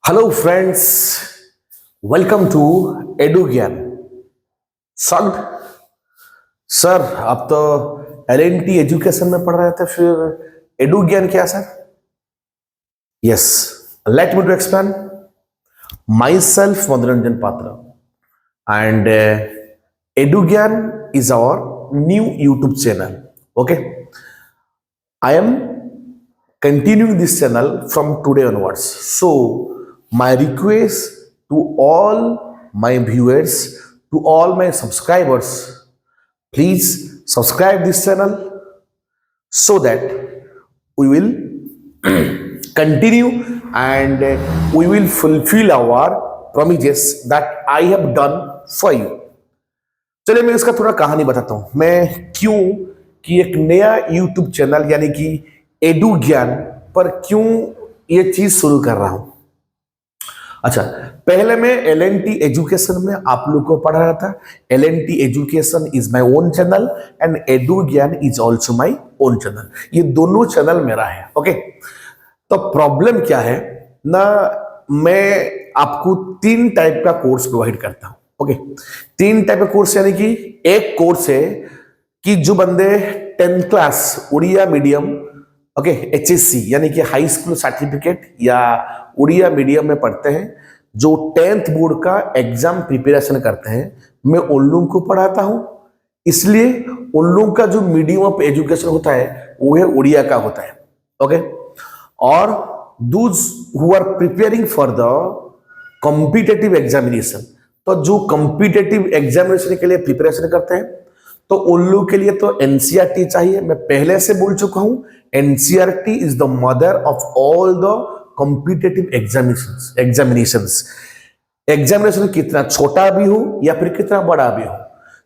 Hello friends, welcome to Edu Gyan. Sir sir आप तो L&T education में पढ़ रहे थे, फिर एडू ज्ञान क्या sir? Yes, let me to explain. Myself Manoranjan Patra and edu gyan is our new youtube channel. Okay, I am continuing this channel from today onwards, so my request to all my viewers, to all my subscribers, please subscribe this channel so that we will continue and we will fulfill our promises that I have done for you. चलिए मैं इसका थोड़ा कहानी बताता हूं, मैं क्यों कि एक नया YouTube चैनल यानी कि एडू ज्ञान पर क्यों ये चीज शुरू कर रहा हूं। अच्छा, पहले मैं एल&टी एजुकेशन में आप लोग को पढ़ा रहा था। L and T education is my own channel and Edu Gyan is also my own channel. ये दोनों चैनल मेरा है। ओके, तो प्रॉब्लम क्या है ना, मैं आपको 3 टाइप का कोर्स प्रोवाइड करता हूं। ओके, 3 टाइप का कोर्स यानी कि एक कोर्स है कि जो बंदे 10th class Odia medium, okay, HSC यानी कि हाई स्कूल सर्टिफिकेट या उड़िया मीडियम में पढ़ते हैं, जो 10th बोर्ड का एग्जाम प्रिपरेशन करते हैं, मैं उन लोगों को पढ़ाता हूं। इसलिए उन लोगों का जो मीडियम ऑफ एजुकेशन होता है वो है उड़िया का होता है। ओके, और those who are preparing for the competitive examination, तो जो कॉम्पिटिटिव एग्जामिनेशन के लिए प्रिपरेशन करते हैं तो उन लोगों के लिए तो एनसीईआरटी चाहिए। मैं पहले से बोल चुका हूं, NCERT is the mother of all the competitive examination कितना छोटा भी हो या फिर कितना बड़ा भी हो।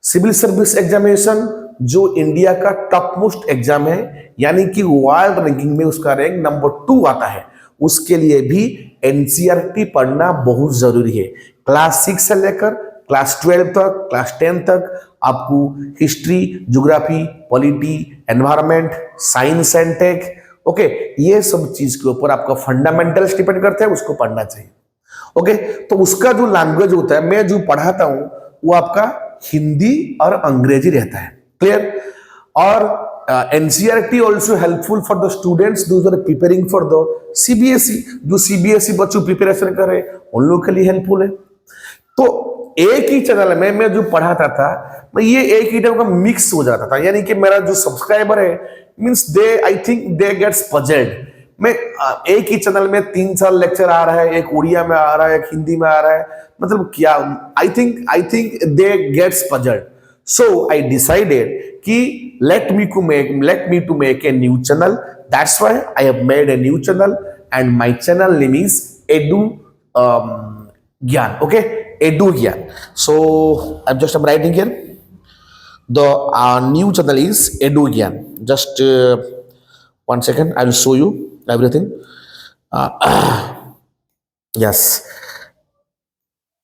सिविल सर्विस एग्जामिनेशन जो इंडिया का टॉप मोस्ट एग्जाम है, यानी कि वर्ल्ड रैंकिंग में उसका रैंक नंबर 2 आता है, उसके लिए भी एनसीईआरटी पढ़ना बहुत जरूरी है। क्लास 6 से लेकर क्लास 12 तक, क्लास 10 तक आपको history, geography, polity, environment, science and tech, okay, ये सब चीज के ऊपर आपका फंडामेंटल्स डिपेंड करते हैं, उसको पढ़ना चाहिए। ओके, तो उसका जो लैंग्वेज होता है, मैं जो पढ़ाता हूं वो आपका हिंदी और अंग्रेजी रहता है। क्लियर? और NCERT also helpful for the students those are preparing for the CBSE, जो सीबीएसई बच्चों प्रिपरेशन कर रहे हैं उन लोगों के लिए हेल्पफुल है। तो एक ही चैनल में मैं जो पढ़ाता था, मैं ये एक ही टाइप का मिक्स हो जाता था, यानी कि मेरा जो सब्सक्राइबर है means they, I think they gets puzzled. मैं एक ही चैनल में 3-4 लेक्चर आ रहा है, एक उड़िया में आ रहा है, एक हिंदी में आ रहा है, मतलब क्या, I think they gets puzzled. So I decided कि let me to make a new channel. That's why I have made a new channel and my channel name is Edu Gyan. Okay, Edu Gyan. So I'm writing here. The new channel is Edu Gyan. Just 1 second. I will show you everything. Yes,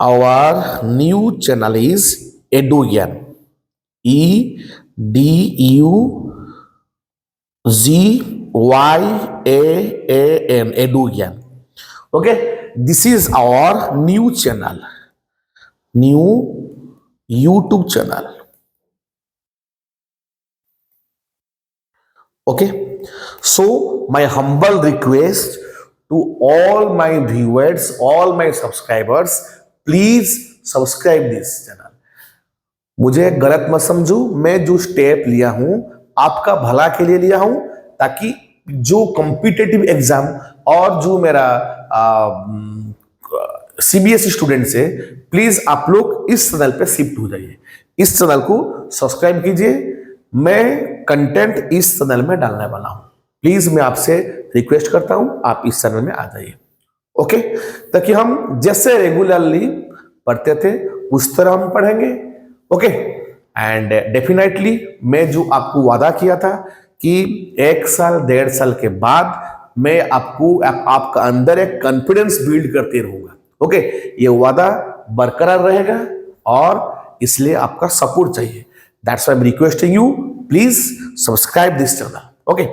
our new channel is Edu Gyan. EDUGYAAN, Edu Gyan. Okay, this is our new channel, new YouTube channel. Okay, so my humble request to all my viewers, all my subscribers, please subscribe this channel. मुझे गलत मत समझो, मैं जो step लिया हूं आपका भला के लिए लिया हूं, ताकि जो कॉम्पिटिटिव एग्जाम और जो मेरा सीबीएसई स्टूडेंट्स है, प्लीज आप लोग इस चैनल पे शिफ्ट हो जाइए, इस चैनल को सब्सक्राइब कीजिए। मैं कंटेंट इस चैनल में डालने वाला हूं, प्लीज मैं आपसे रिक्वेस्ट करता हूं आप इस चैनल में आ जाइए। ओके, ताकि हम जैसे रेगुलरली पढ़ते थे उस तरह हम पढ़ेंगे। ओके, एंड डेफिनेटली मैं जो आपको वादा किया था कि 1 साल 1.5 साल के बाद मैं आपका अंदर एक कॉन्फिडेंस बिल्ड करते रहूंगा। ओके, ये वादा बरकरार रहेगा और इसलिए आपका सपोर्ट चाहिए। That's why I am requesting you, please subscribe this channel. Okay,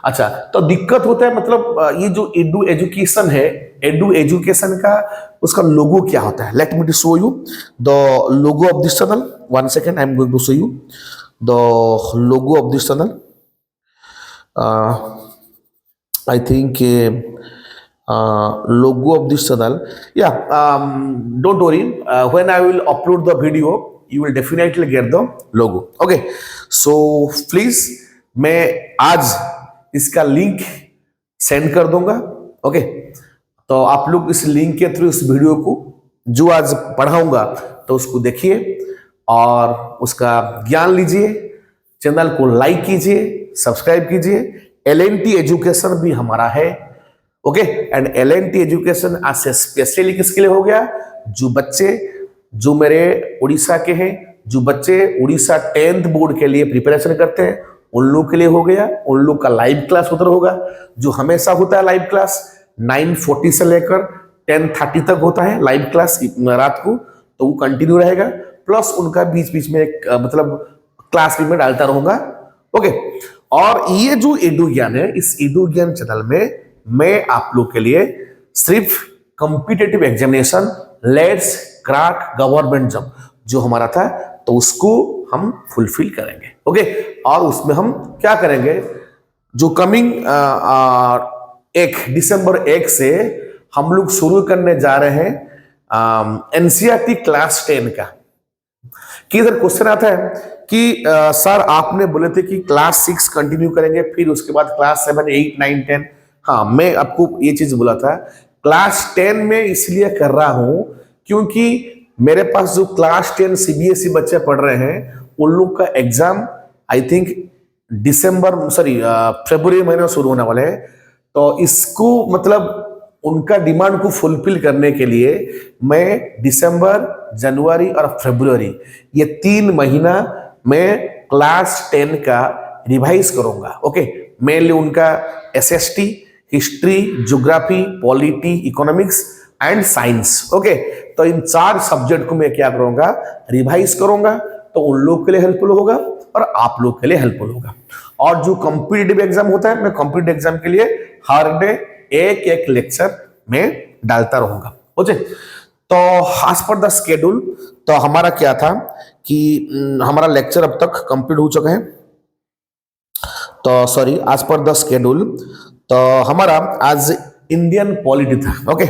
अच्छा, तो दिक्कत होता है, मतलब ये जो एडू एजुकेशन है, एडू एजुकेशन का उसका लोगो क्या होता है. Let me to show you the logo of this channel. One second, I am going to show you the logo of this channel. I think logo of this channel. Yeah, don't worry. When I will upload the video, you will definitely get the logo. Okay, so please मैं आज इसका link send कर दूंगा. Okay, तो आप लोग इस link के थ्रू इस वीडियो को जो आज पढ़ाऊंगा तो उसको देखिए और उसका ज्ञान लीजिए. चैनल को लाइक कीजिए, सब्सक्राइब कीजिए. एलएनटी एजुकेशन भी हमारा है. ओके, एंड एलएनटी एजुकेशन आज से स्पेशली किसके लिए हो गया? जो बच्चे जो मेरे उड़ीसा के हैं, जो बच्चे उड़ीसा 10th बोर्ड के लिए प्रिपरेशन करते हैं, उन लोग के लिए हो गया. उन लोग का लाइव क्लास उधर होगा, जो हमेशा होता है लाइव क्लास 9:40 से लेकर 10:30 तक होता है लाइव क्लास रात को, तो वो कंटिन्यू रहेगा. प्लस उनका बीच बीच में मतलब क्लास भी मैं डालता रहूंगा. ओके, और ये जो एडू ज्ञान है, इस एडू ज्ञान चैनल में मैं आप लोग के लिए सिर्फ competitive examination, let's crack government job जो हमारा था, तो उसको हम फुलफिल करेंगे. ओके, और उसमें हम क्या करेंगे, जो कमिंग 1 दिसंबर 1 से हम लोग शुरू करने जा रहे हैं एनसीईआरटी क्लास 10 का. कि इधर क्वेश्चन आता है कि सर आपने बोले थे कि क्लास 6 कंटिन्यू करेंगे, फिर उसके बाद क्लास 7, 8, 9, 10. हाँ, मैं आपको ये चीज बोला था. क्लास 10 में इसलिए कर रहा हूं क्योंकि मेरे पास जो क्लास 10 सीबीएसई बच्चे पढ़ रहे हैं, उन लोग का एग्जाम आई थिंक फरवरी महीने शुरू होने वाले हैं. तो इसको मतलब उनका डिमांड को फुलफिल करने के लिए मैं दिसंबर, जनवरी और फरवरी ये 3 महीना मैं क्लास 10 का रिवाइज करूंगा. ओके, मेनली उनका SST, history, geography, polity, economics and science. Okay, तो इन 4 सब्जेक्ट को मैं क्या करूंगा, रिवाइज करूंगा. तो उन लोग के लिए हेल्पफुल होगा और आप लोग के लिए हेल्पफुल होगा. और जो कॉम्पिटिटिव एग्जाम होता है, मैं कॉम्पिटिटिव एग्जाम के लिए हर डे एक लेक्चर में डालता रहूंगा. ओके, तो एज पर द स्केड्यूल, तो हमारा क्या था कि हमारा लेक्चर अब तक कंप्लीट हो चुका है. तो sorry, as per the schedule, तो हमारा आज इंडियन पॉलिटी था. ओके,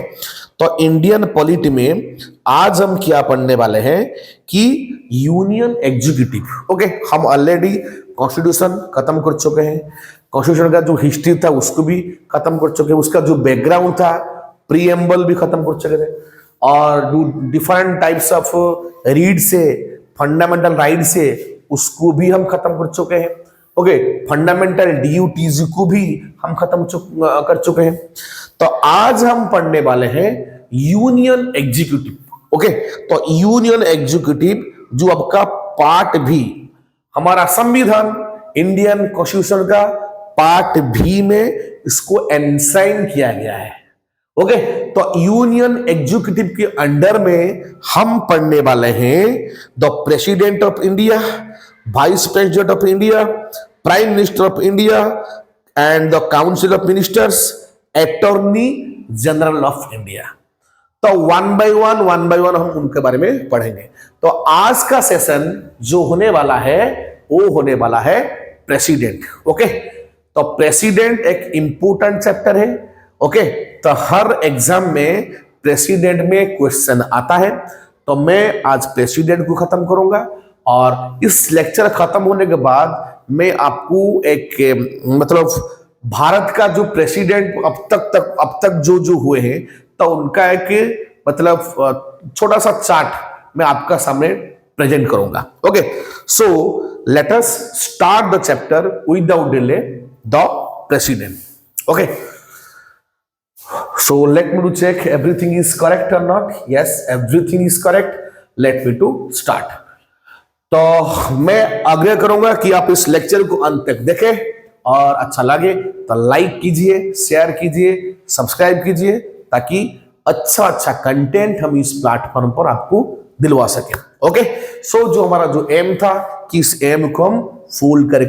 तो इंडियन पॉलिटी में आज हम क्या पढ़ने वाले हैं कि यूनियन एग्जीक्यूटिव. ओके, हम ऑलरेडी कॉन्स्टिट्यूशन खत्म कर चुके हैं. कॉन्स्टिट्यूशन का जो हिस्ट्री था उसको भी खत्म कर चुके हैं. उसका जो बैकग्राउंड था, प्रीएम्बल भी खत्म कर चुके थे. और जो डिफरेंट टाइप्स ऑफ रीड से, फंडामेंटल राइट से, उसको भी हम खत्म कर चुके हैं. ओके, फंडामेंटल ड्यूटीज को भी हम खत्म कर चुके हैं. तो आज हम पढ़ने वाले हैं यूनियन एग्जीक्यूटिव. ओके, तो यूनियन एग्जीक्यूटिव जो आपका पार्ट भी हमारा संविधान, इंडियन कॉन्स्टिट्यूशन का पार्ट भी में इसको एनसाइन किया गया है. ओके, तो यूनियन एग्जीक्यूटिव के अंडर में हम पढ़ने वाले हैं the president of India, vice president of India, prime minister of India and the council of ministers, attorney general of India. तो वन बाय वन हम उनके बारे में पढ़ेंगे. तो आज का सेशन जो होने वाला है वो होने वाला है प्रेसिडेंट. ओके, तो प्रेसिडेंट एक इंपोर्टेंट चैप्टर है. ओके, तो हर एग्जाम में प्रेसिडेंट में क्वेश्चन आता है. तो मैं आज प्रेसिडेंट को खत्म करूंगा और इस लेक्चर खत्म होने के बाद मैं आपको एक मतलब भारत का जो प्रेसिडेंट अब तक जो हुए हैं, तो उनका एक मतलब छोटा सा चार्ट मैं आपका सामने प्रेजेंट करूंगा. Okay, so let us start the chapter without delay, the president. Okay, so let me to check everything is correct or not. Yes, everything is correct. Let me to start. तो मैं आग्रह करूंगा कि आप इस lecture को अंत तक देखें और अच्छा लगे तो लाइक कीजिए, शेयर कीजिए, सब्सक्राइब कीजिए, ताकि अच्छा कंटेंट हम इस प्लेटफॉर्म पर आपको दिलवा सके. ओके, सो जो हमारा जो एम था कि इस एम को हम फुलफिल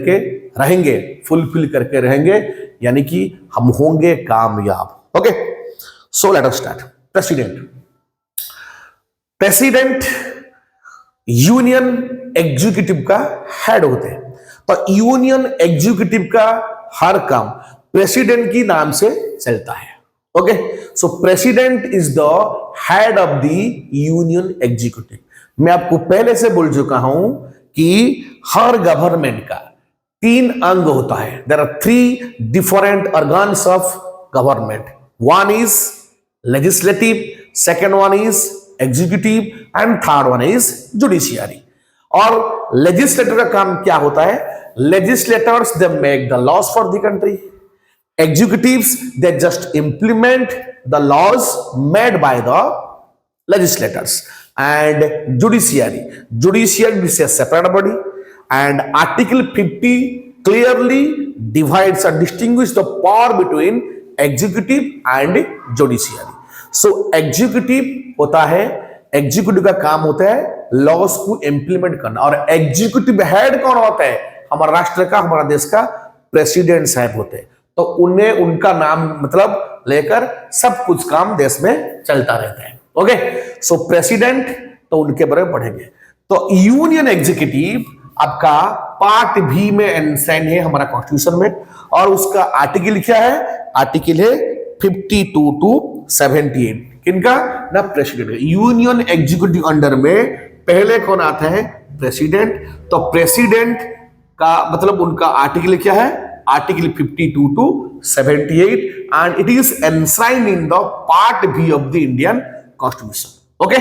करके रहेंगे, यानी कि हम होंगे कामयाब. Okay, so let us start. President. President union executive का हेड होते हैं. तो यूनियन एग्जीक्यूटिव का हर काम प्रेसिडेंट की नाम से चलता है. Okay, so president is the head of the union executive. मैं आपको पहले से बोल चुका हूं कि हर गवर्नमेंट का 3 अंग होता है. There are 3 different organs of government. One is legislative, second one is executive and third one is judiciary. और लेजिस्लेटर का काम क्या होता है? Legislators they make the laws for the country. Executives, they just implement the laws made by the legislators. And judiciary is a separate body, and Article 50 clearly divides and distinguishes the power between executive and judiciary. So executive होता है, executive का काम होता है laws को implement करना. और executive head कौन होता है? हमारा राष्ट्र का, हमारा देश का प्रेसिडेंट साहब होते हैं. तो उन्हें उनका नाम मतलब लेकर सब कुछ काम देश में चलता रहता है. ओके, सो प्रेसिडेंट तो उनके बारे में पढ़ेंगे. तो यूनियन एग्जीक्यूटिव आपका पार्ट भी में एनसाइन है हमारा कॉन्स्टिट्यूशन में. और उसका आर्टिकल क्या है? आर्टिकल है 52 to 78. किनका? ना प्रेसिडेंट. यूनियन एग्जीक्यूटिव अंडर में पहले कौन आता है? प्रेसिडेंट. तो प्रेसिडेंट का मतलब उनका आर्टिकल क्या है? Article 52 to 78, and it is enshrined in the Part B of the Indian Constitution. Okay,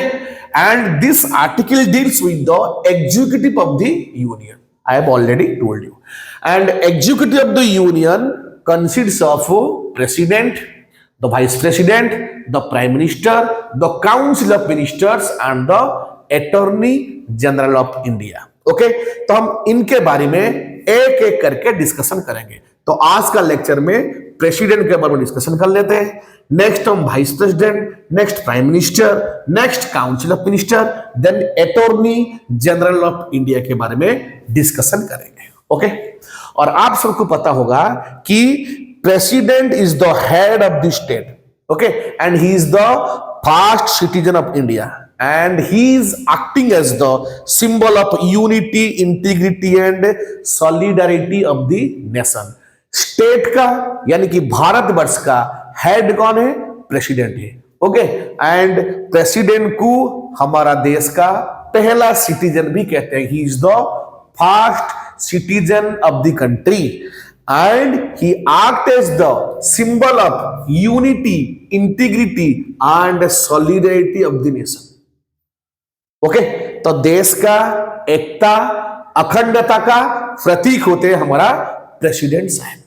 and this article deals with the executive of the union. I have already told you. And executive of the union consists of president, the vice president, the prime minister, the council of ministers, and the attorney general of India. Okay, तो हम इनके बारे में एक एक करके discussion करेंगे. तो आज का लेक्चर में प्रेसिडेंट के बारे में डिस्कशन कर लेते हैं. नेक्स्ट हम vice president, next prime minister, next council of minister, then attorney general of India के बारे में डिस्कशन करेंगे. ओके, और आप सबको पता होगा कि president is the head of the state. Okay, and he is the first citizen of India. And he is acting as the symbol of unity, integrity and solidarity of the nation. State का यानी कि भारतवर्ष का head कौन है? President है. Okay, and president को हमारा देश का पहला सिटीजन भी कहते हैं. ही is the first citizen of the country and he acts as the symbol of unity, integrity and solidarity of the nation. Okay, तो देश का एकता, अखंडता का प्रतीक होते हैं हमारा प्रेसिडेंट साहब.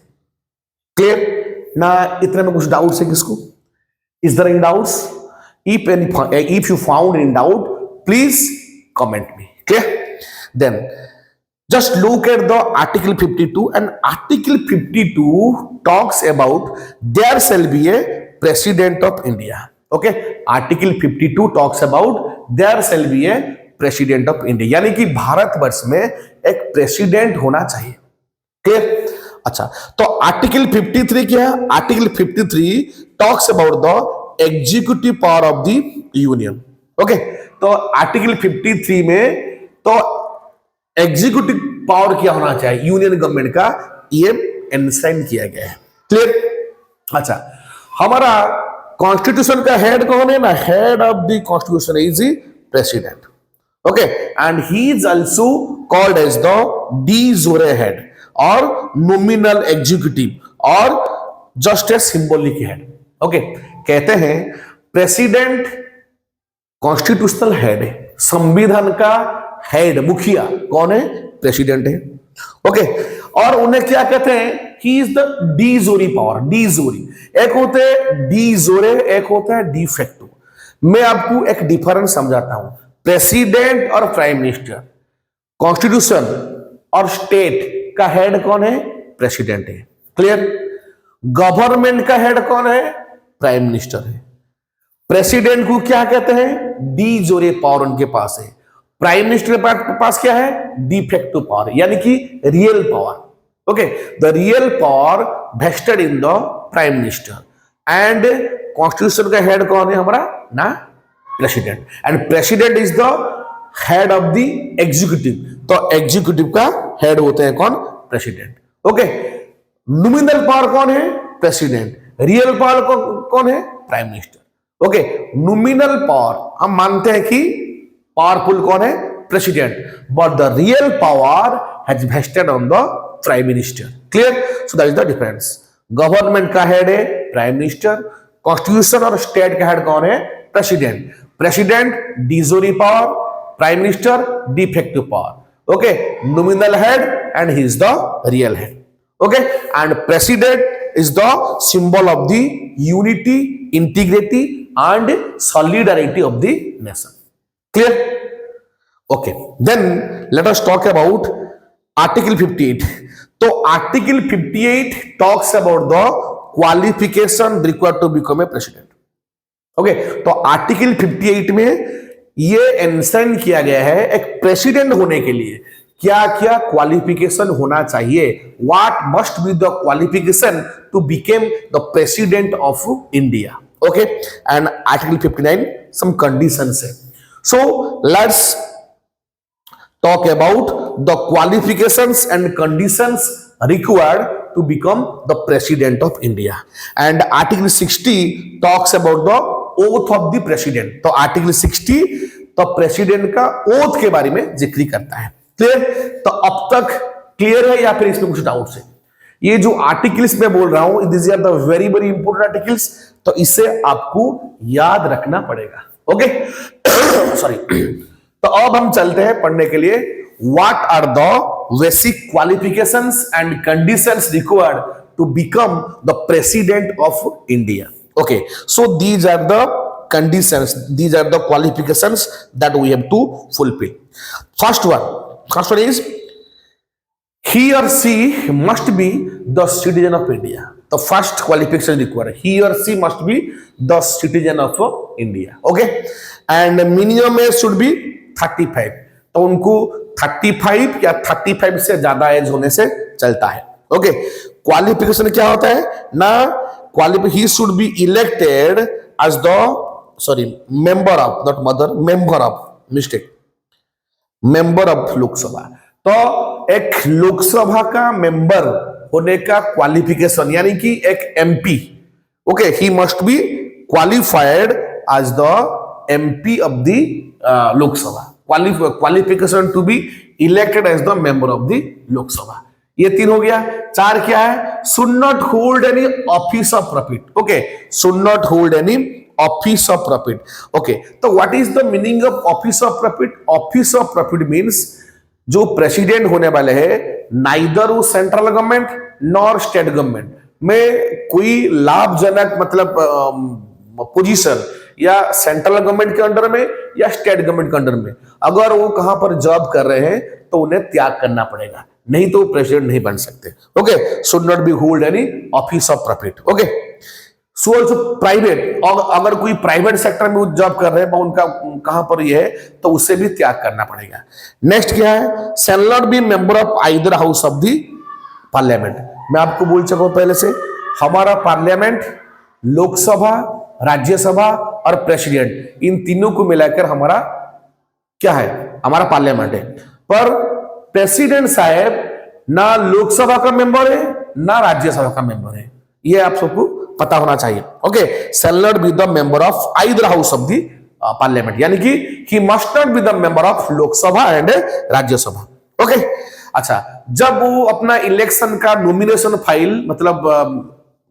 क्लियर ना? इतने में कुछ डाउट्स है किसको? Is there any doubts? If you found any doubt please comment me. Clear? Then just look at the article 52, and article 52 talks about there shall be a president of India. Okay, article 52 talks about there shall be a president of India, यानी कि भारतवर्ष में एक president होना चाहिए. Clear? अच्छा, तो article 53 क्या है? Article 53 talks about the executive power of the union. Okay, तो आर्टिकल 53 में तो एग्जीक्यूटिव पावर क्या होना चाहिए यूनियन गवर्नमेंट का, ये एनसाइन किया गया है. क्लियर? अच्छा, हमारा कॉन्स्टिट्यूशन का हेड कौन है? ना, head of the constitution is the president. Okay, and he is also called as the de jure head और नॉमिनल एग्जीक्यूटिव और just a symbolic head. Okay, कहते हैं प्रेसिडेंट कॉन्स्टिट्यूशनल हेड है, संविधान का हेड, मुखिया कौन है? प्रेसिडेंट है. ओके, और उन्हें क्या कहते हैं? ही इज द डी जोरी पावर. डी जोरी, एक होते हैं डी जोरे, एक होता है डी फैक्टो. मैं आपको एक डिफरेंस समझाता हूं. प्रेसिडेंट और प्राइम मिनिस्टर, कॉन्स्टिट्यूशन और स्टेट का हेड कौन है? प्रेसिडेंट है. क्लियर? गवर्नमेंट का हेड कौन है? प्राइम मिनिस्टर है. प्रेसिडेंट को क्या कहते हैं? डी जोरे पावर उनके पास है. प्राइम मिनिस्टर के पास क्या है? डी फैक्टो पावर, यानी कि real power. Okay, the real power vested in the prime minister, and constitution का हेड कौन है हमारा ना, president, and president is the head of the executive, तो एग्जीक्यूटिव का हेड होते हैं कौन, प्रेसिडेंट। ओके, नॉमिनल पावर कौन है, प्रेसिडेंट, रियल पावर कौन है, prime minister. Okay, nominal power हम मानते हैं कि पावरफुल कौन है, president, but the real power has vested on the prime minister. Clear, so that is the difference. Government का हेड है प्राइम मिनिस्टर, कॉन्स्टिट्यूशन और स्टेट का हेड कौन है, president, president de jure power, prime minister defective power. Okay, nominal head and he is the real head. Okay, and president is the symbol of the unity, integrity and solidarity of the nation. Clear? Okay, then let us talk about article 58। तो article 58 talks about the qualification required to become a president. Okay, तो article 58 में ये एंशन किया गया है एक president होने के लिए क्या क्या क्वालिफिकेशन होना चाहिए, what must be the qualification to become the president of India. Okay, and article 59 some conditions है। So let's talk about the qualifications and conditions required to become the president of India, and article 60 talks about the oath of the president। तो article 60 तो president का oath के बारे में जिक्र करता है। क्लियर? तो अब तक क्लियर है या फिर इसमें कुछ डाउट्स है? ये जो आर्टिकल्स मैं बोल रहा हूं, this are the very very important articles, तो इसे आपको याद रखना पड़ेगा। Okay, sorry. तो अब हम चलते हैं पढ़ने के लिए what are the basic qualifications and conditions required to become the president of India. Okay, so these are the conditions, these are the qualifications that we have to fulfil. First one is he or she must be the citizen of India। The first qualification required, he or she must be the citizen of India। Okay, and minimum age should be 35। तो उनको 35 या 35 से ज्यादा as होने से चलता है। Okay, qualification क्या होता है ना, qualification he should be elected as the member of, not mother, member of, mistake, member of Lok Sabha. तो एक लोकसभा का मेंबर होने का क्वालिफिकेशन यानी कि एक MP, okay, he must be qualified as the MP of the Lok Sabha. Qualification to be elected as the member of the Lok Sabha. ये 3 हो गया। 4 क्या है, should not hold any office of profit. Okay, should not hold any office of profit. Okay, तो what is the meaning of office of profit? Office of profit means जो president होने वाले हैं नाइदर वो central government nor state government में कोई लाभजनक मतलब position या सेंट्रल गवर्नमेंट के अंडर में या स्टेट गवर्नमेंट के अंडर में अगर वो कहां पर जॉब कर रहे हैं तो उन्हें त्याग करना पड़ेगा, नहीं तो प्रेसिडेंट नहीं बन सकते। Okay, should not be hold any office of profit. Okay, so also private, और अगर कोई प्राइवेट सेक्टर में जॉब कर रहे हैं उनका कहां पर ये है तो उसे भी त्याग करना पड़ेगा। नेक्स्ट क्या है, shall not be member of either house of the parliament. मैं आपको बोल चुका हूं पहले से, हमारा पार्लियामेंट, लोकसभा, राज्यसभा और प्रेसिडेंट, इन तीनों को मिलाकर हमारा क्या है, हमारा पार्लियामेंट है। पर प्रेसिडेंट साहब ना लोकसभा का मेंबर है ना राज्यसभा का मेंबर है, ये आप सबको पता होना चाहिए। Okay, shall not be the member of either house of the parliament, यानी कि he must not be the member of Lok Sabha and Rajya Sabha. Okay, अच्छा, जब वो अपना इलेक्शन का नॉमिनेशन फाइल मतलब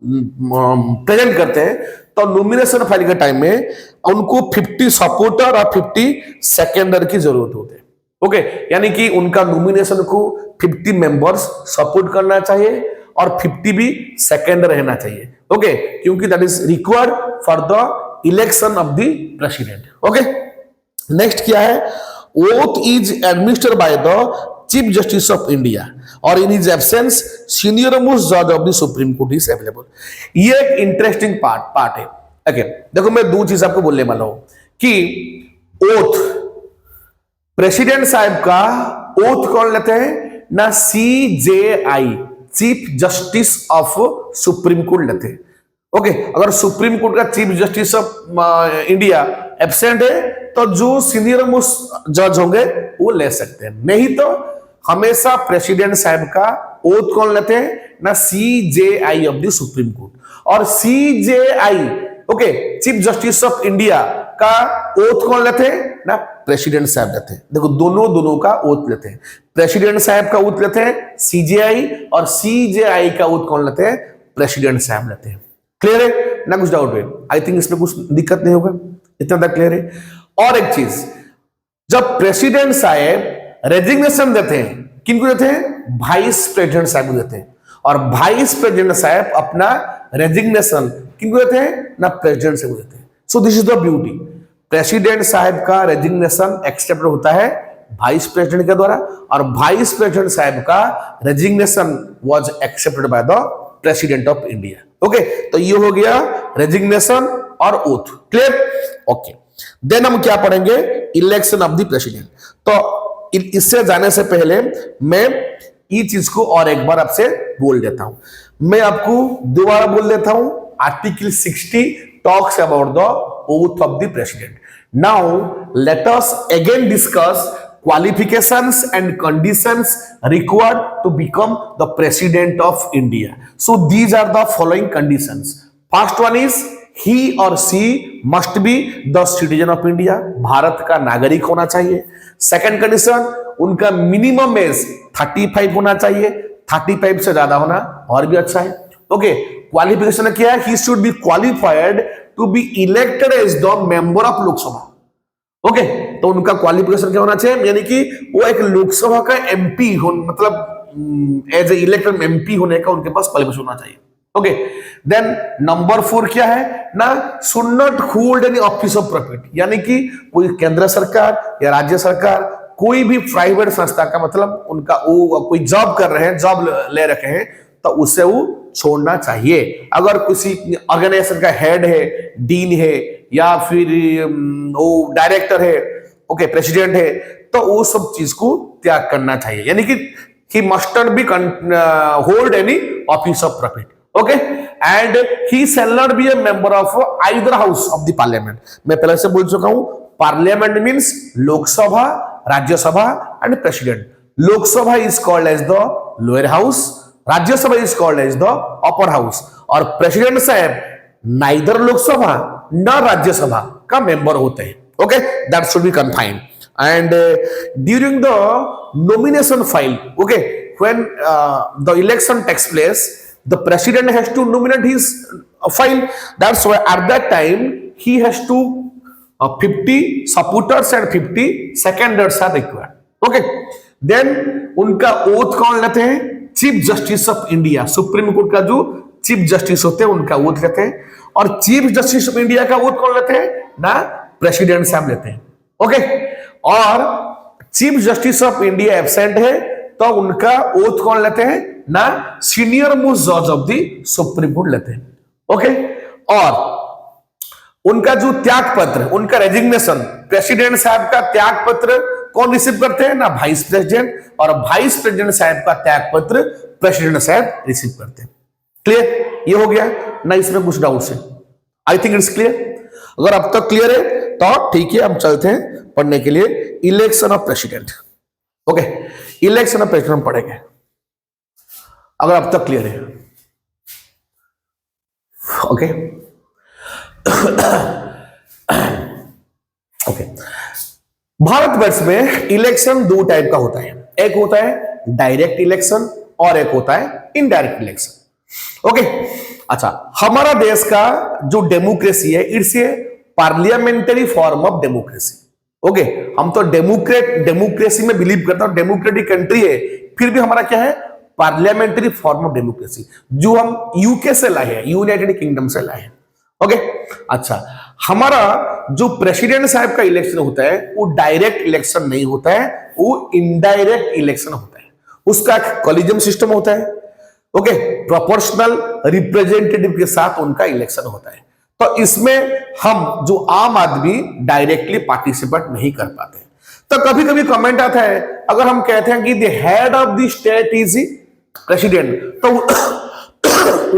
प्रेजेंट करते हैं तो नॉमिनेशन फाइल के टाइम में उनको 50 सपोर्टर और 50 सेकेंडर की जरूरत होती है। ओके, यानी कि उनका नॉमिनेशन को 50 मेंबर्स सपोर्ट करना चाहिए और 50 भी सेकेंड रहना चाहिए। ओके, क्योंकि that is required for the election of the president. Okay, next क्या है, oath is administered by the chief justice of India और in his absence senior most जज of the supreme court is available. ये एक interesting part है। Okay, देखो मैं 2 चीज आपको बोलने वाला हूं कि ओथ, प्रेसिडेंट साहब का ओथ कौन लेते हैं ना, CJI, chief justice of supreme court लेते हैं। ओके, अगर सुप्रीम कोर्ट का chief justice of India absent है तो जो सीनियर मोस्ट जज होंगे वो ले सकते हैं, नहीं तो हमेशा प्रेसिडेंट साहब का ओथ कौन लेते हैं ना, CJI of the supreme court. और CJI okay, chief justice of India का ओथ कौन लेते हैं ना, प्रेसिडेंट साहब लेते हैं। देखो दोनों का ओथ लेते हैं, प्रेसिडेंट साहब का ओथ लेते हैं CJI, और CJI का ओथ कौन लेते हैं, प्रेसिडेंट साहब लेते हैं। क्लियर है ना, कुछ डाउट है? आई थिंक इसमें कुछ दिक्कत नहीं होगा, इतना तक क्लियर है। और एक चीज, जब प्रेसिडेंट साहब रेजिग्नेशन देते हैं, किनको देते हैं, वाइस प्रेसिडेंट साहब को देते हैं, और वाइस प्रेसिडेंट साहब अपना रेजिग्नेशन किनको देते हैं ना, प्रेसिडेंट से देते हैं। So this is the beauty, president साहब का रेजिग्नेशन एक्सेप्ट होता है वाइस प्रेसिडेंट के द्वारा, और वाइस प्रेसिडेंट साहब का resignation was accepted by the president of India. Okay, तो ये हो गया रेजिग्नेशन और ओथ। क्लियर? ओके, देन हम क्या पढ़ेंगे, इलेक्शन ऑफ द प्रेसिडेंट। तो इससे जाने से पहले मैं ये चीज को और एक बार आपसे बोल देता हूं, मैं आपको दोबारा बोल देता हूं, article 60 talks about the oath of the president. Now let us again discuss qualifications and conditions required to become the president of India. So these are the following conditions. First one is he or she must be the citizen of India, Bharat का नागरिक होना चाहिए। Second condition, उनका minimum age 35 होना चाहिए, 35 से ज्यादा होना और भी अच्छा है। ओके, क्वालिफिकेशन क्या है, he should be qualified to be elected as the member of Lok Sabha. Okay, तो उनका क्वालिफिकेशन क्या होना चाहिए, यानी कि वो एक लोकसभा का एमपी हो, मतलब एज ए इलेक्टेड एमपी होने का उनके पास क्वालिफिकेशन होना चाहिए। ओके, देन नंबर 4 क्या है ना, should not hold any office of profit, यानी कि कोई केंद्र सरकार या राज्य सरकार कोई भी प्राइवेट संस्था का, मतलब उनका वो कोई जॉब कर रहे हैं, जॉब ले रखे हैं, तो उसे वो छोड़ना चाहिए। अगर किसी ऑर्गेनाइजेशन का हेड है, डीन है, या फिर वो डायरेक्टर है, ओके, प्रेसिडेंट है, तो वो सब चीज को त्याग करना चाहिए, यानी कि he must not be hold any office of profit, okay, and he shall not be a member of either house of the parliament। मैं पहले से बोल चुका हूं, parliament means Lok Sabha, Rajya Sabha and president. Lok Sabha is called as the lower house, Rajya Sabha is called as the upper house, और president साहब neither Lok Sabha न राज्यसभा का मेंबर होते हैं। Okay, that should be confined. And during the nomination file, okay, when the election takes place, the president has to nominate his file, that's why at that time he has to 50 supporters and 50 seconders are required. Okay, then उनका oath कौन लेते हैं, chief justice of India, supreme court का जो chief justice होते हैं उनका oath लेते हैं, और चीफ जस्टिस ऑफ इंडिया का ओथ कौन लेते हैं ना, प्रेसिडेंट साहब लेते हैं। ओके, और chief justice of India absent है तो उनका ओथ कौन लेते हैं ना, सीनियर मोस्ट जज ऑफ द सुप्रीम कोर्ट लेते हैं। ओके, और उनका जो त्याग पत्र, उनका रेजिग्नेशन, प्रेसिडेंट साहब का त्याग पत्र कौन रिसीव करते हैं ना, वाइस प्रेसिडेंट, और वाइस प्रेसिडेंट साहब का त्याग पत्र प्रेसिडेंट साहब रिसीव करते हैं। क्लियर? ये हो गया ना, इसमें कुछ डाउट्स है? I think it's clear. अगर अब तक क्लियर है तो ठीक है, हम चलते हैं पढ़ने के लिए election of president. Okay, election of president हम पढ़ेंगे अगर अब तक क्लियर है। ओके, ओके, भारतवर्ष में इलेक्शन दो टाइप का होता है, एक होता है डायरेक्ट इलेक्शन और एक होता है इनडायरेक्ट इलेक्शन। ओके, अच्छा, हमारा देश का जो डेमोक्रेसी है, it's a parliamentary form of democracy. Okay, हम तो डेमोक्रेसी में बिलीव करते हैं, डेमोक्रेटिक कंट्री है, फिर भी हमारा क्या है, पार्लियामेंटरी फॉर्म ऑफ डेमोक्रेसी, जो हम यूके से लाए हैं, यूनाइटेड किंगडम से लाए हैं। ओके, अच्छा, हमारा जो प्रेसिडेंट साहब का इलेक्शन होता है वो डायरेक्ट इलेक्शन नहीं होता है, वो इनडायरेक्ट इलेक्शन होता है। उसका कॉलेजियम सिस्टम होता है। ओके, प्रोपोर्शनल रिप्रेजेंटेटिव के साथ उनका इलेक्शन होता है। तो इसमें हम जो आम आदमी डायरेक्टली पार्टिसिपेट नहीं कर पाते। तो कभी कभी कमेंट आता है, अगर हम कहते हैं कि the head of the state is president, तो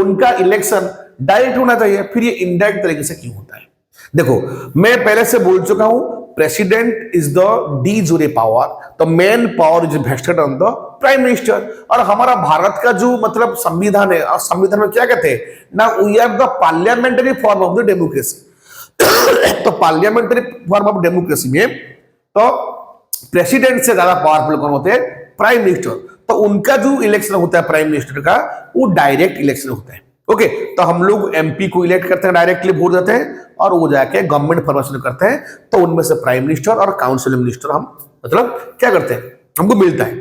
उनका इलेक्शन डायरेक्ट होना चाहिए, फिर ये इनडायरेक्ट तरीके से क्यों होता है? देखो, मैं पहले से बोल चुका हूं, president is the de jure power, the main power is vested on the prime minister. और हमारा भारत का जो मतलब संविधान है, और संविधान में क्या कहते हैं ना, we are the parliamentary form of the democracy. तो पार्लियामेंट्री फॉर्म ऑफ डेमोक्रेसी में तो प्रेसिडेंट से ज्यादा पावरफुल कौन होते हैं? Prime minister. तो उनका जो इलेक्शन होता है प्राइम मिनिस्टर का, वो डायरेक्ट इलेक्शन होता है। ओके, तो हम लोग एमपी को इलेक्ट करते हैं, डायरेक्टली वोट देते हैं, और वो जाके गवर्नमेंट फॉर्मेशन करते हैं। तो उनमें से प्राइम मिनिस्टर और काउंसिल मिनिस्टर हम मतलब क्या करते हैं, हमको मिलता है।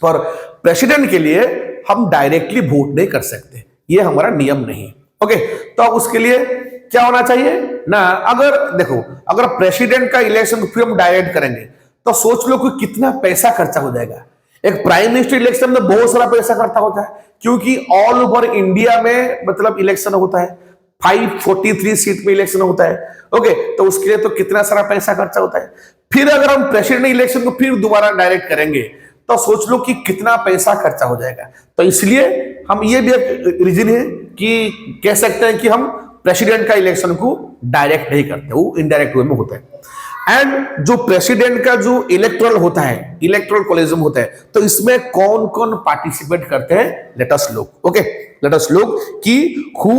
पर प्रेसिडेंट के लिए हम डायरेक्टली वोट नहीं कर सकते, ये हमारा नियम नहीं। ओके, तो उसके लिए क्या होना चाहिए ना, अगर देखो, अगर प्रेसिडेंट का इलेक्शन फिर हम डायरेक्ट करेंगे तो सोच लो कि कितना पैसा खर्चा हो जाएगा। एक प्राइम मिनिस्टर इलेक्शन में बहुत सारा पैसा खर्चा होता है, क्योंकि ऑल ओवर इंडिया में मतलब इलेक्शन होता है, 543 सीट में इलेक्शन होता है। ओके, तो उसके लिए तो कितना सारा पैसा खर्चा होता है। फिर अगर हम प्रेसिडेंट इलेक्शन को फिर दोबारा डायरेक्ट करेंगे तो सोच लो कि कितना पैसा खर्चा हो जाएगा। तो इसलिए हम ये भी एक रीजन है कि कह सकते हैं कि हम प्रेसिडेंट का इलेक्शन को डायरेक्ट नहीं करते, वो इनडायरेक्ट वे में होता है। एंड जो प्रेसिडेंट का जो इलेक्टोरल होता है, इलेक्टोरल कॉलेजियम होता है, तो इसमें कौन कौन पार्टिसिपेट करते हैं, let us look. Okay, let us look कि who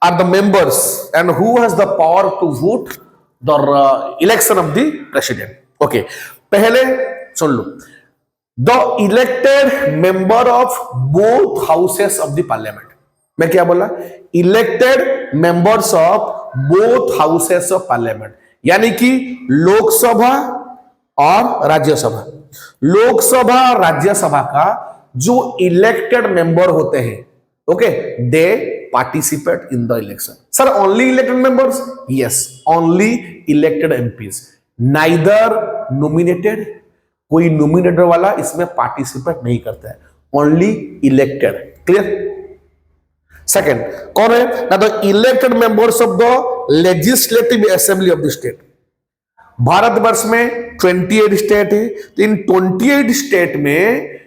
are the members and who has the power to vote the election of the president. Okay, पहले सुन लो, the elected member of both houses of the parliament. मैं क्या बोला? Elected members of both houses of parliament, यानी कि लोकसभा और राज्यसभा। लोकसभा और राज्यसभा का जो इलेक्टेड मेंबर होते हैं, okay, they participate in the election. Sir only elected members? Yes, only elected MPs, neither nominated, कोई नॉमिनेटर वाला इसमें पार्टिसिपेट नहीं करता है, ओनली इलेक्टेड। क्लियर? सेकेंड कौन है ना, the elected members of the legislative assembly of the state. Bharatvarsh में 28 स्टेट है, तो इन 28 स्टेट में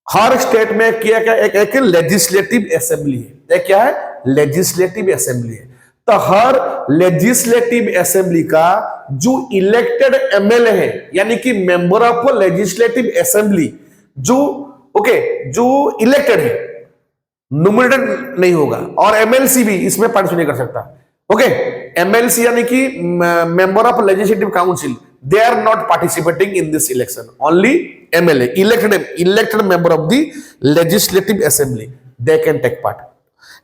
हर स्टेट में क्या क्या एक लेजिस्लेटिव असेंबली है। एक क्या है? लेजिस्लेटिव असेंबली है। तो हर लेजिस्लेटिव असेंबली का जो इलेक्टेड एमएलए है, यानी कि मेंबर ऑफ लेजिस्लेटिव असेंबली, जो जो इलेक्टेड है, नॉमिनेटेड नहीं होगा, और एमएलसी भी इसमें पार्टिसिपेट नहीं कर सकता। ओके, एमएलसी यानी कि member of legislative council, they are not participating in this election, only MLA, elected member of the legislative assembly, they can take part.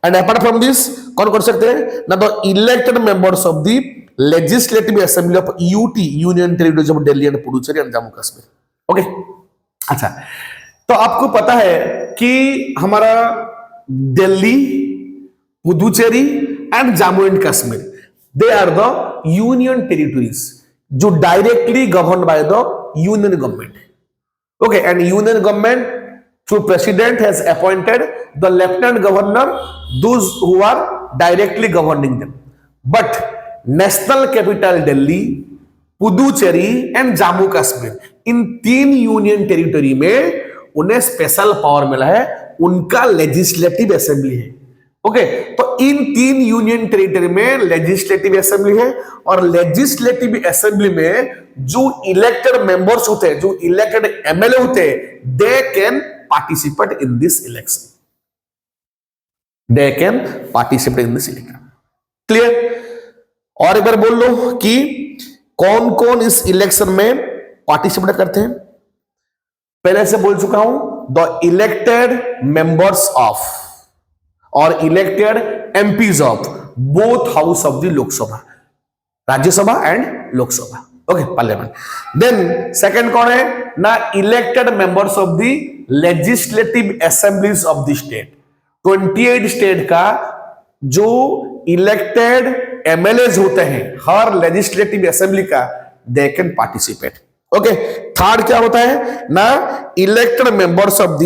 And apart from this कौन कर सकते हैं ना, the elected members of the legislative assembly of UT, union territories of Delhi and Puducherry and Jammu Kashmir. Okay, अच्छा, तो आपको पता है कि हमारा Delhi, Puducherry and Jammu and Kashmir, they are the union territories जो directly govern by the union government. Okay, and union government through president has appointed the lieutenant governor, those who are directly governing them. But national capital Delhi, Puducherry and Jammu Kashmir, in 3 union territory में उन्हें special power मिला है, उनका legislative assembly है। Okay, तो इन 3 union territory में legislative assembly है, और लेजिस्लेटिव असेंबली में जो इलेक्टेड मेंबर्स होते हैं, जो इलेक्टेड एमएलए होते हैं, they can participate in this election. They can participate in this election. Clear? और एक बार बोल लो कि कौन कौन इस इलेक्शन में पार्टिसिपेट करते हैं। पहले से बोल चुका हूं, द इलेक्टेड मेंबर्स ऑफ और elected MPs of both house of the Lok Sabha, Rajya Sabha and Lok Sabha. Okay, parliament. Then second कौन है ना, elected members of the legislative assemblies of the state. 28 state का जो इलेक्टेड एमएलएज होते हैं हर लेजिस्लेटिव असेंबली का, they can participate. Okay, third क्या होता है ना, elected members of the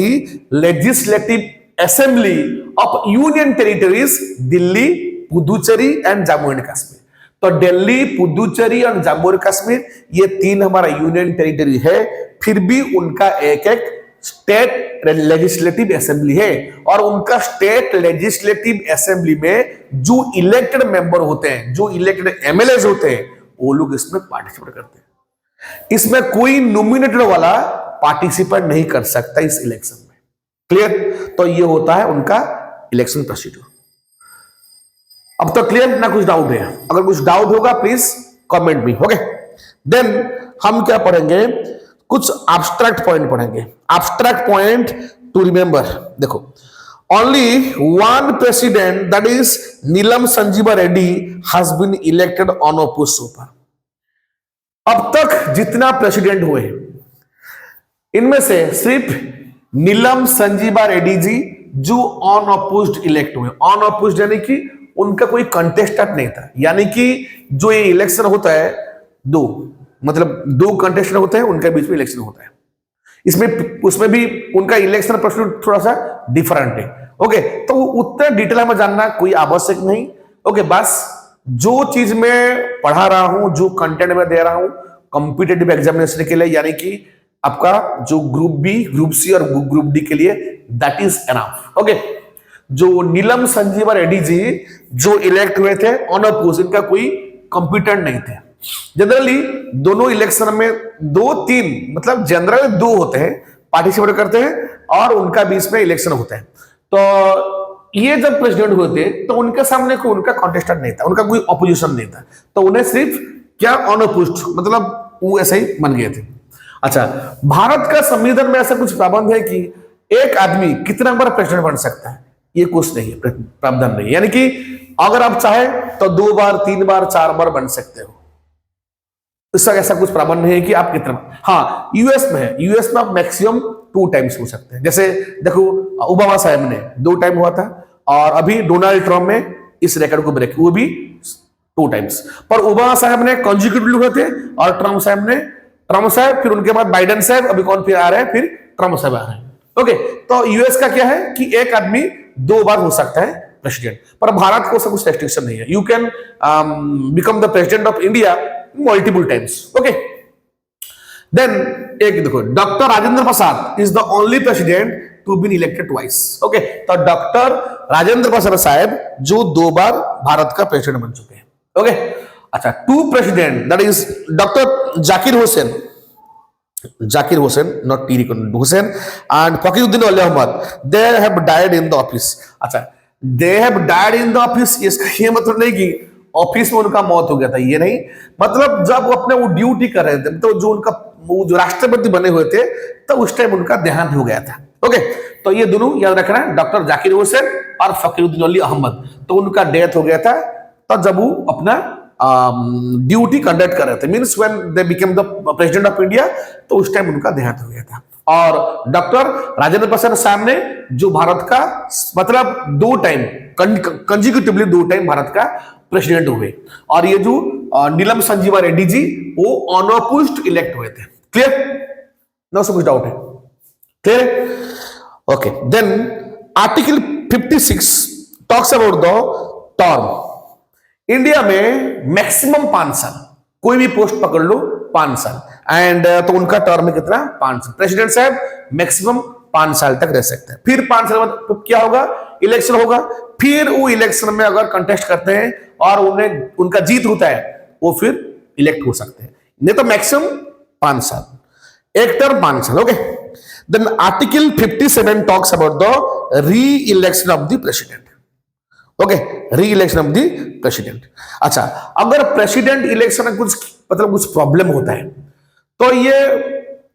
legislative assembly of union territories Delhi, Puducherry and Jammu and Kashmir. तो दिल्ली, पुदुचेरी और जम्मू एंड कश्मीर, ये 3 हमारा यूनियन टेरिटरी है, फिर भी उनका एक एक स्टेट लेजिस्लेटिव असेंबली है, और उनका स्टेट लेजिस्लेटिव असेंबली में जो इलेक्टेड मेंबर होते हैं, जो इलेक्टेड एमएलए होते हैं, वो लोग इसमें पार्टिसिपेट करते हैं। इसमें कोई नॉमिनेटेड वाला पार्टिसिपेट नहीं कर सकता इस इलेक्शन में। क्लियर? तो ये होता है उनका इलेक्शन प्रोसीड्यूर। अब तो क्लियर ना? कुछ डाउट है? अगर कुछ डाउट होगा please comment me. Okay, then हम क्या पढ़ेंगे, कुछ एब्स्ट्रैक्ट पॉइंट पढ़ेंगे। एब्स्ट्रैक्ट पॉइंट टू रिमेंबर, देखो, only one president that is Neelam Sanjiva Reddy has been elected on opposed so far. अब तक जितना प्रेसिडेंट हुए इनमें से सिर्फ नीलम संजीवा रेड्डी जी जो ऑन अपोज्ड इलेक्ट हुए। ऑन अपोज्ड यानी कि उनका कोई कंटेस्टेंट नहीं था, यानी कि जो ये इलेक्शन होता है दो, मतलब दो कंटेस्टेंट होते हैं, उनके बीच में इलेक्शन होता है। इसमें उसमें भी उनका इलेक्शन प्रोसीड्यूर थोड़ा सा डिफरेंट है। ओके, तो उतने डिटेल में जानना कोई आवश्यक नहीं। ओके, बस जो चीज मैं पढ़ा रहा हूं, जो कंटेंट मैं दे रहा हूं कॉम्पिटिटिव एग्जामिनेशन के लिए, यानी कि आपका जो ग्रुप बी, ग्रुप सी और ग्रुप डी के लिए, दैट इज एनफ। ओके, जो नीलम संजीवा रेड्डी जी जो इलेक्ट हुए थे ऑन अपोज, इनका कोई कंपिटेंट नहीं थे। जनरली दोनों इलेक्शन में दो तीन, मतलब जनरल दो होते हैं, पार्टिसिपेट करते हैं और उनका बीच में इलेक्शन होता है। तो ये जब प्रेसिडेंट हुए थे तो उनके सामने कोई उनका कॉन्टेस्टेंट नहीं था, उनका कोई ऑपोजिशन नहीं था, तो उन्हें सिर्फ क्या ऑन अपोज्ड, मतलब वो ऐसे ही बन गए थे। अच्छा, भारत का संविधान में ऐसा कुछ प्रावधान है कि एक आदमी कितना बार प्रेसिडेंट बन सकता है? ये कुछ नहीं है, प्रावधान नहीं, यानी कि अगर आप चाहे तो 2 बार 3 बार 4 बार बन सकते हो। इसका ऐसा कुछ प्रावधान नहीं है कि आप कितना। हाँ, यूएस में है, यूएस में आप मैक्सिमम 2 टाइम्स हो सकते हैं। जैसे देखो, ओबामा साहब ने 2 टाइम हुआ था, और अभी डोनाल्ड ट्रम्प में इस रिकॉर्ड को ब्रेक, वो भी 2 टाइम्स। पर ओबामा साहब ने कॉन्जिक्यूटिवली हुए थे, और ट्रम्प साहब, फिर उनके बाद बाइडेन साहब, अभी कौन फिर आ रहे हैं, फिर ट्रम्प साहब आ रहे हैं। ओके, तो यूएस का क्या है कि एक आदमी 2 बार हो सकता है प्रेसिडेंट, पर भारत को सब कुछ रेस्ट्रिक्शन नहीं है। You can become the president of India multiple times. Okay, then एक देखो, doctor Rajendra Prasad is the only president to been elected twice. Okay, तो डॉक्टर राजेंद्र प्रसाद साहब जो 2 बार भारत का प्रेसिडेंट बन चुके हैं। ओके, अच्छा, 2 president that is doctor Zakir Hussain, not T. Hussain, and Fakhruddin Ali Ahmad, they have died in the office. अच्छा, they have died in the office, इसका ये मतलब नहीं कि ऑफिस में उनका मौत हो गया था, ये नहीं, मतलब जब वो अपने वो ड्यूटी कर रहे थे, तो जो उनका वो जो राष्ट्रपति बने हुए थे, तो उस टाइम उनका देहांत हो गया था। ओके, तो ये दोनों याद रखना, डॉक्टर जाकिर हुसैन और फखरुद्दीन अली अहमद, तो उनका डेथ हो गया था तब जब वो अपना ड्यूटी कंडक्ट कर रहे थे, means when they became the president of India, तो उस टाइम उनका देहांत हो गया था। और डॉक्टर राजेंद्र प्रसाद साहब ने जो भारत का मतलब 2 टाइम कंजिक्यूटिवली 2 टाइम भारत का प्रेसिडेंट हुए, और ये जो नीलम संजीवा रेड्डी जी वो ऑन अपोज्ड इलेक्ट हुए थे। क्लियर? नो कुछ डाउट है? Clear? Okay, then article 56 talks about the term. India में मैक्सिमम 5 साल, कोई भी पोस्ट पकड़ लो 5 साल, एंड तो उनका टर्म है कितना? 5 साल। प्रेसिडेंट साहब मैक्सिमम 5 साल तक रह सकते हैं। फिर 5 साल बाद तो क्या होगा? इलेक्शन होगा। फिर वो इलेक्शन में अगर कंटेस्ट करते हैं और उन्हें उनका जीत होता है, वो फिर इलेक्ट हो सकते हैं, नहीं तो मैक्सिमम 5 साल, एक टर्म 5 साल। Okay, then article 57 talks about the re election of the president. Okay, re election of the president. अच्छा, अगर प्रेसिडेंट इलेक्शन में कुछ मतलब कुछ प्रॉब्लम होता है, तो ये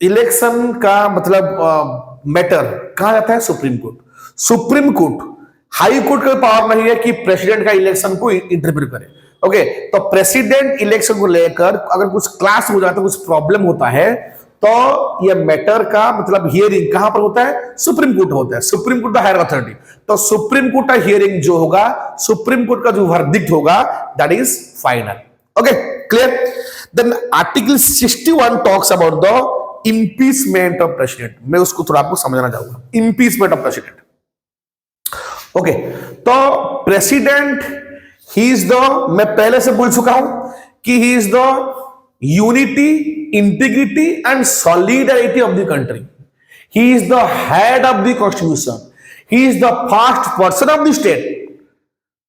इलेक्शन का मतलब मैटर कहा जाता है? Supreme court. Supreme court, high court का पावर नहीं है कि प्रेसिडेंट का इलेक्शन को इंटरफेयर करे। ओके, तो प्रेसिडेंट इलेक्शन को लेकर अगर कुछ क्लास हो जाता है, कुछ प्रॉब्लम होता है, तो ये मैटर का मतलब हियरिंग कहां पर होता है? सुप्रीम कोर्ट होता है। सुप्रीम कोर्ट का हायर अथॉरिटी, तो सुप्रीम कोर्ट का हियरिंग जो होगा, सुप्रीम कोर्ट का जो वर्डिक्ट होगा, that is final. Okay, clear? Then article 61 talks about the impeachment of president. मैं उसको थोड़ा आपको समझना चाहूंगा, इंपीचमेंट ऑफ प्रेसिडेंट। ओके, तो प्रेसिडेंट ही इज द, मैं पहले से बोल चुका हूं कि he is the unity, integrity and solidarity of the country. He is the head of the constitution, he is the first person of the state,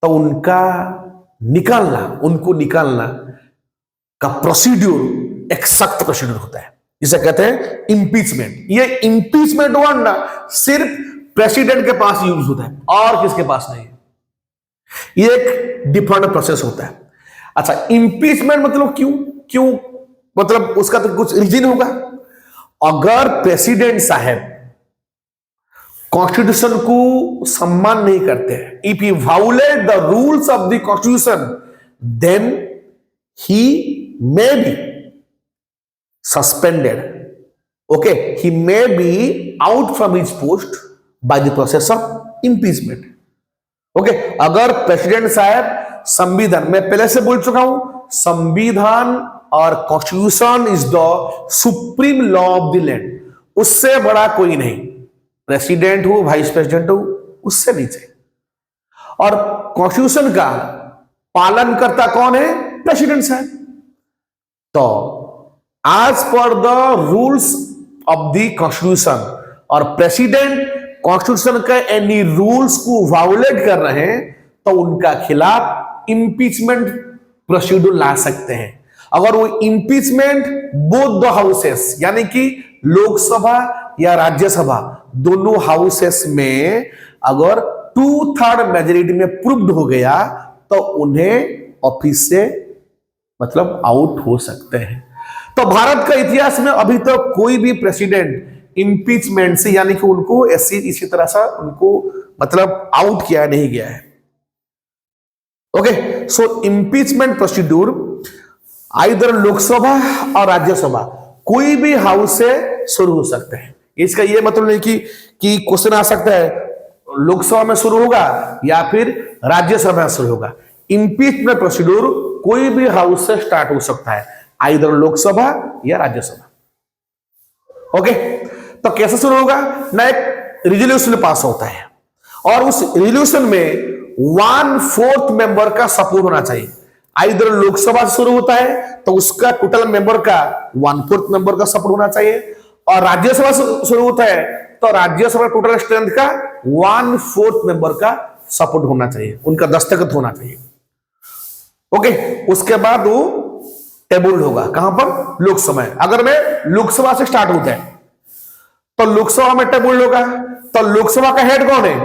तो उनको निकालना का प्रोसीड्यूर एक सख्त प्रोसीड्यूर होता है, जिसे कहते हैं इंपीचमेंट। ये इंपीचमेंट वर्ड ना सिर्फ प्रेसिडेंट के पास यूज होता है और किसके पास नहीं। ये एक डिफरेंट प्रोसेस होता है। अच्छा, इंपीचमेंट मतलब क्यों मतलब उसका तो कुछ रीजन होगा। अगर प्रेसिडेंट साहब कॉन्स्टिट्यूशन को सम्मान नहीं करते हैं, if he violate the rules of the constitution, then he may be suspended, okay, he may be out from his post by the process of impeachment. Okay, अगर प्रेसिडेंट साहब संविधान, मैं पहले से बोल चुका हूं, संविधान और constitution is the supreme law of the land, उससे बड़ा कोई नहीं, प्रेसिडेंट हो वाइस प्रेसिडेंट हो उससे नीचे। और कॉन्स्टिट्यूशन का पालन करता कौन है? प्रेसिडेंट साहब। तो as per the rules of the constitution और प्रेसिडेंट कॉन्स्टिट्यूशन के एनी रूल्स को वायोलेट कर रहे हैं तो उनका खिलाफ इंपीचमेंट प्रोसीड्यूर ला सकते हैं। अगर वो इंपीचमेंट बोथ द हाउसेस, यानी कि लोकसभा या राज्यसभा दोनों हाउसेस में अगर 2/3 मेजोरिटी में प्रूव्ड हो गया तो उन्हें ऑफिस से मतलब आउट हो सकते हैं। तो भारत का इतिहास में अभी तक तो कोई भी प्रेसिडेंट इंपीचमेंट से, यानी कि उनको इसी तरह से उनको मतलब आउट किया नहीं गया है। ओके, सो इंपीचमेंट प्रोसीड्यूर आइदर लोकसभा और राज्यसभा कोई भी हाउस से शुरू हो सकते हैं। इसका ये मतलब नहीं कि क्वेश्चन आ सकता है लोकसभा में शुरू होगा या फिर राज्यसभा में शुरू होगा। इंपीचमेंट प्रोसीड्यूर कोई भी हाउस से स्टार्ट हो सकता है, आइदर लोकसभा या राज्यसभा। ओके, तो कैसे शुरू होगा ना, एक रिजोल्यूशन पास होता है और उस रिजोल्यूशन में 1/4 मेंबर का सपोर्ट होना चाहिए। आइदर लोकसभा से शुरू होता है तो उसका टोटल मेंबर का 1/4 मेंबर का सपोर्ट होना चाहिए, और राज्यसभा से शुरू होता है तो राज्यसभा टोटल स्ट्रेंथ का 1/4 मेंबर का सपोर्ट होना चाहिए, उनका दस्तखत होना चाहिए। ओके, उसके बाद वो टेबल होगा कहां पर? लोकसभा। अगर मैं लोकसभा से स्टार्ट होता है तो लोकसभा में टेबल होगा, तो लोकसभा का हेड कौन है?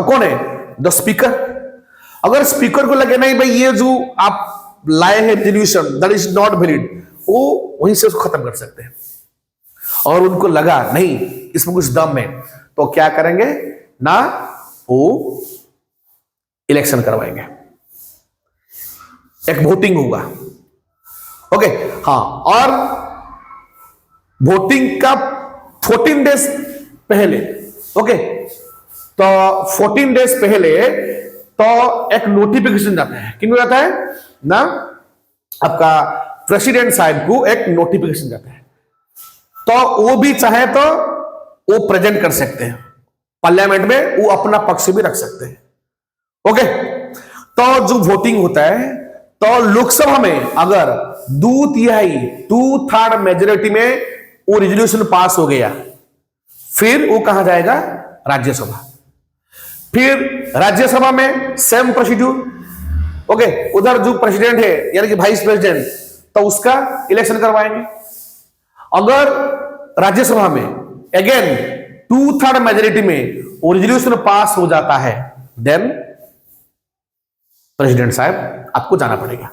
कौन है? The speaker. अगर स्पीकर को लगे नहीं भाई ये जो आप लाए हैं resolution that is not valid, वो वहीं से उसको खत्म कर सकते हैं। और उनको लगा नहीं इसमें कुछ दम है तो क्या करेंगे ना, वो इलेक्शन करवाएंगे, एक वोटिंग होगा। ओके, हाँ, और वोटिंग का 14 डेज पहले, ओके, तो 14 डेज पहले तो एक नोटिफिकेशन जाता है। किन को जाता है ना? आपका प्रेसिडेंट साहब को एक नोटिफिकेशन जाता है, तो वो भी चाहे तो वो प्रेजेंट कर सकते हैं पार्लियामेंट में, वो अपना पक्ष भी रख सकते हैं। ओके, तो जो वोटिंग होता है तो लोकसभा में अगर 2/3 मेजोरिटी में वो रिजोल्यूशन पास हो गया, फिर वो कहां जाएगा? राज्यसभा। फिर राज्यसभा में सेम प्रोसीड्यूर। ओके, उधर जो प्रेसिडेंट है यानी कि वाइस प्रेसिडेंट, तो उसका इलेक्शन करवाएंगे। अगर राज्यसभा में अगेन 2/3 मेजोरिटी में वो रिजोल्यूशन पास हो जाता है, देन प्रेसिडेंट साहब आपको जाना पड़ेगा।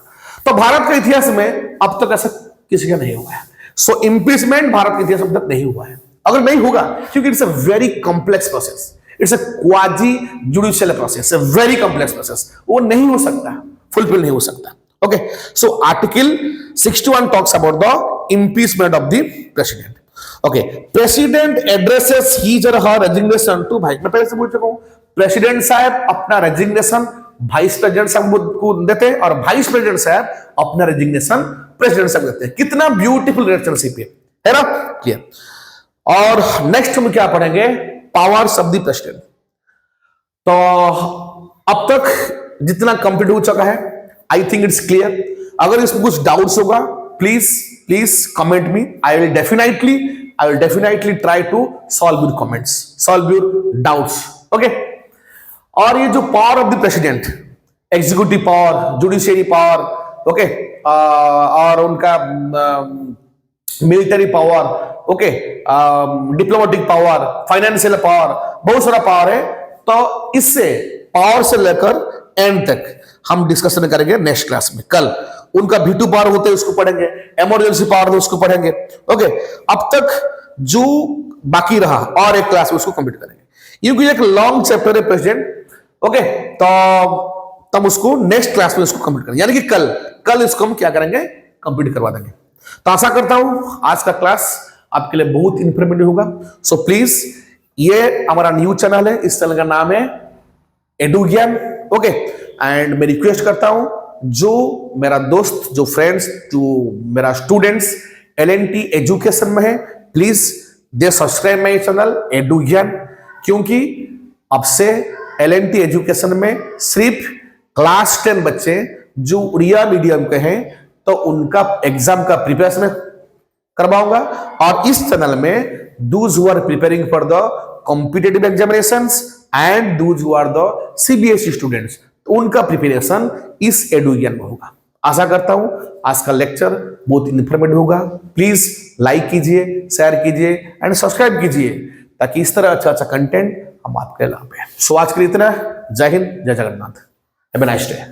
तो भारत के इतिहास में अब तक ऐसा किसी का नहीं हुआ है। सो इंपीचमेंट भारत के इतिहास में अब तक नहीं हुआ है। अगर नहीं होगा क्योंकि it's a very complex process, it's a quasi judicial process, a very complex process, वो नहीं हो सकता, फुलफिल नहीं हो सकता। Okay, so article 61 talks about the impeachment of the president. Okay, president addresses his और हर रेजिग्नेशन टू वाइस, मैं पहले से बोल चुका हूं, प्रेसिडेंट साहब अपना रेजिग्नेशन वाइस प्रेसिडेंट साहब को देते हैं और वाइस प्रेसिडेंट साहब अपना रेजिग्नेशन प्रेसिडेंट साहब देते हैं। कितना ब्यूटीफुल रिलेशनशिप है ना? क्लियर। और नेक्स्ट हम क्या पढ़ेंगे? Powers of the president. तो अब तक जितना कंप्लीट हो चुका है, आई थिंक इट्स क्लियर। अगर इसमें कुछ डाउट्स होगा please comment me, I will definitely I will definitely try to solve your comments, solve your doubts. Okay. और ये जो power of the president, executive power, judiciary power, okay, और उनका military power, okay, diplomatic power, financial power, बहुत सारा power है। तो इससे पावर से लेकर एंड तक हम डिस्कशन करेंगे नेक्स्ट क्लास में। कल उनका V2 पावर होते हैं उसको पढ़ेंगे, इमरजेंसी पावर होते उसको पढ़ेंगे। ओके, अब तक जो बाकी रहा और एक क्लास में उसको कंप्लीट करेंगे, क्योंकि एक लॉन्ग चैप्टर है प्रेसिडेंट। ओके, तो तब उसको नेक्स्ट क्लास में उसको कंप्लीट करेंगे, यानी कि कल इसको हम क्या करेंगे, कंप्लीट करवा देंगे। तो आशा करता हूं आज का क्लास आपके लिए बहुत इंफॉर्मेटिव होगा। सो प्लीज, ये हमारा न्यू चैनल है, इस चैनल का नाम है एडू ज्ञान। ओके, एंड मैं रिक्वेस्ट करता हूं जो मेरा दोस्त, जो फ्रेंड्स, जो मेरा स्टूडेंट्स LNT एजुकेशन में है, please they subscribe my channel edu ज्ञान, क्योंकि अब से LNT एजुकेशन में सिर्फ क्लास 10 बच्चे जो उड़िया मीडियम के हैं, तो उनका एग्जाम का प्रिपरेशन करवाऊंगा। और इस चैनल में those who are preparing for the competitive examinations and those who are the CBSE students, तो उनका प्रिपरेशन इस एडू ज्ञान में होगा। आशा करता हूं आज का लेक्चर बहुत इंफॉर्मेटिव होगा। प्लीज लाइक कीजिए, शेयर कीजिए एंड सब्सक्राइब कीजिए, ताकि इस तरह अच्छा कंटेंट हम आपके लाभ है। सो आज के लिए इतना। जय हिंद, जय Jagannath, have a nice day.